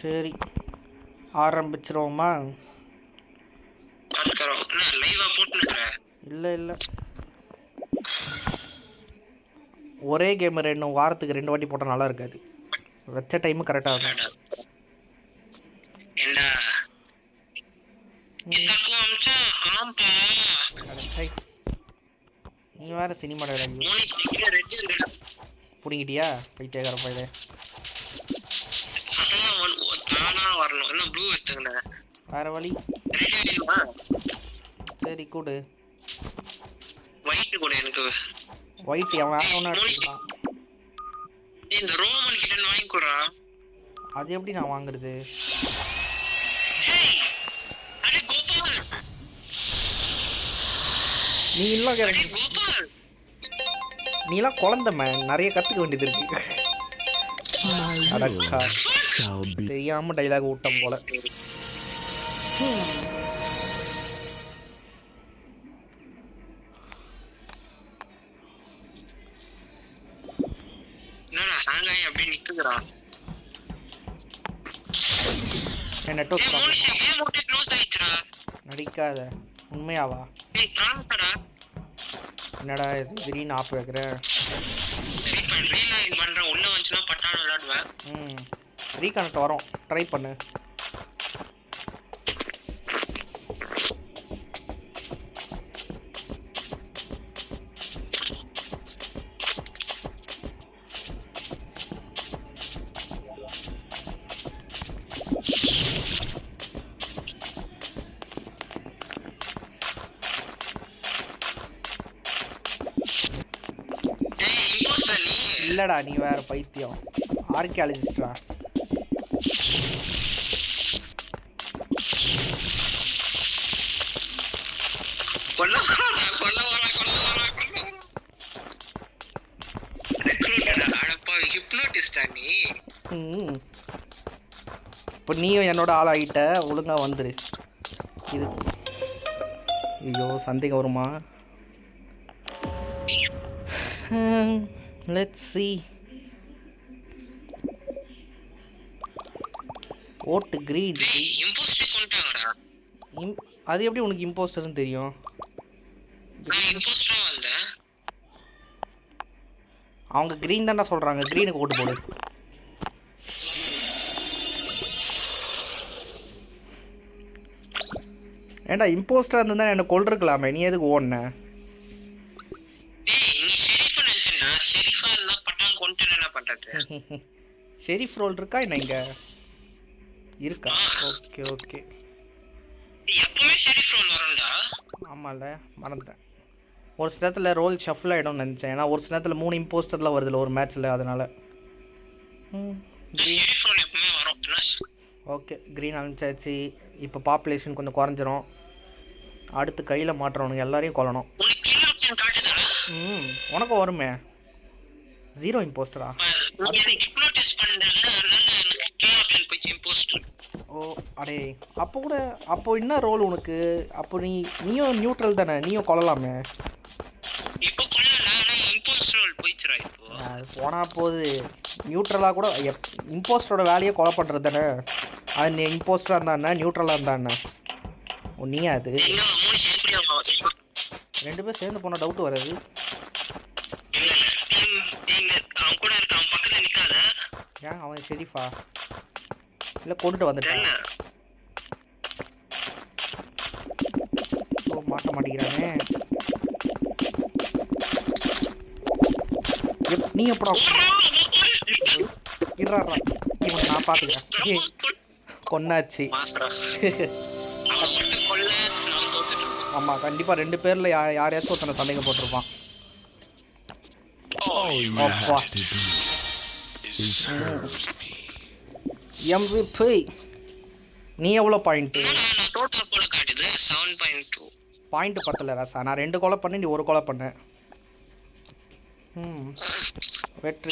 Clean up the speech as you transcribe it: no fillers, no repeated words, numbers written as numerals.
சரி ஆரம்பிச்சிருவோமா? இல்லை ஒரே கேம் வாரத்துக்கு 2 வாட்டி போட்டால் நல்லா இருக்காது. வச்ச டைமு கரெக்டாக இருக்கும். நீ வேற சினிமா பிடிக்கிட்டியா பைத்தியக்கார பையலே? வேற வழி. சரி கூடு. ஒயிட் அவன் இந்த ரோமன் கிட்ட வாங்கி குறா. அது எப்படி நான் வாங்குறது? அட கோபால், நீ இல்ல கோபால், நீ எல்லாம் குழந்தைமே, நிறைய கத்துக்க வேண்டியது இருக்கு. அடக்கா தெரியாம டைலாக் விட்டம் போல. நடிக்காத, உண்மையாவா? என்னடா திடீர்னு ஆப் வைக்கிறேன். ரீகனெக்ட் வரும், ட்ரை பண்ணு. இல்லடா நீ வேற பைத்தியம், ஆர்கியாலஜிஸ்டா. இப்போ நீயும் என்னோட ஆள் ஆகிட்ட, ஒழுங்கா வந்துரு. இது ஐயோ சந்தேகம் வருமா? Let's see. ஓட்டு கிரீன். அது எப்படி உனக்கு இம்போஸ்டர்னு தெரியும்? அவங்க கிரீன் தான்டா சொல்றாங்க, கிரீனுக்கு ஓட்டு போடு. ஏண்டா இம்போஸ்டரா இருந்தா என்ன கொல்றக்கலாமே, நீ எதுக்கு ஓடுன? ஷெரீஃப் ரோல் இருக்கா என்ன இங்க? இருக்கா? Okay okay. எப்பவுமே ஷெரீஃப் ரோல் வரும்டா. ஆமால, மறந்துட்டேன். ஒரு சில நேரத்தில் ரோல் ஷஃபில் ஆகிடும்னு நினச்சேன். ஏன்னா ஒரு சில நேரத்தில் 3 இம்போஸ்டர்லாம் வருதுல்ல ஒரு மேட்ச்சில், அதனால். ஓகே க்ரீன் அனுப்பிச்சாச்சு. இப்போ பாப்புலேஷன் கொஞ்சம் குறைஞ்சிரும். அடுத்து கையில் மாட்டுறவனுங்க எல்லாரையும் கொல்லணும். உனக்கும் வருமே 0 இம்போஸ்டரா? ஓ அடே, அப்போ கூட அப்போ என்ன ரோல் உனக்கு? அப்போ நீயும் நியூட்ரல் தானே, நீயும் கொல்லலாமே. போனா போகுது, நியூட்ரலாக கூட இம்போஸ்டரோட வேலையை கொலை பண்ணுறது தானே. அது நீ இம்போஸ்டராக இருந்தா நியூட்ரலாக இருந்தா நீயா? அது 2 பேர் சேர்ந்து போனால் டவுட் வராது. ஏன் அவன் ஷெரீஃபா? இல்லை கொண்டுட்டு வந்துட்டான். மாட்ட மாட்டேங்கிறானே. நீ எப்படா? இறாரா இவன் நான் பார்த்துக்கிறேன். கொன்னாச்சு. ஆமாம் கண்டிப்பாக 2 பேரில் யாரையாச்சும் ஒருத்தனை சந்தேகம் போட்டிருப்பான். MVP நீ எவ்வளோ பாயிண்ட்டு? பாயிண்ட் பத்தல ராசா. நான் 2 கொலை பண்ணேன், நீ 1 கொலை பண்ண. வெற்றி.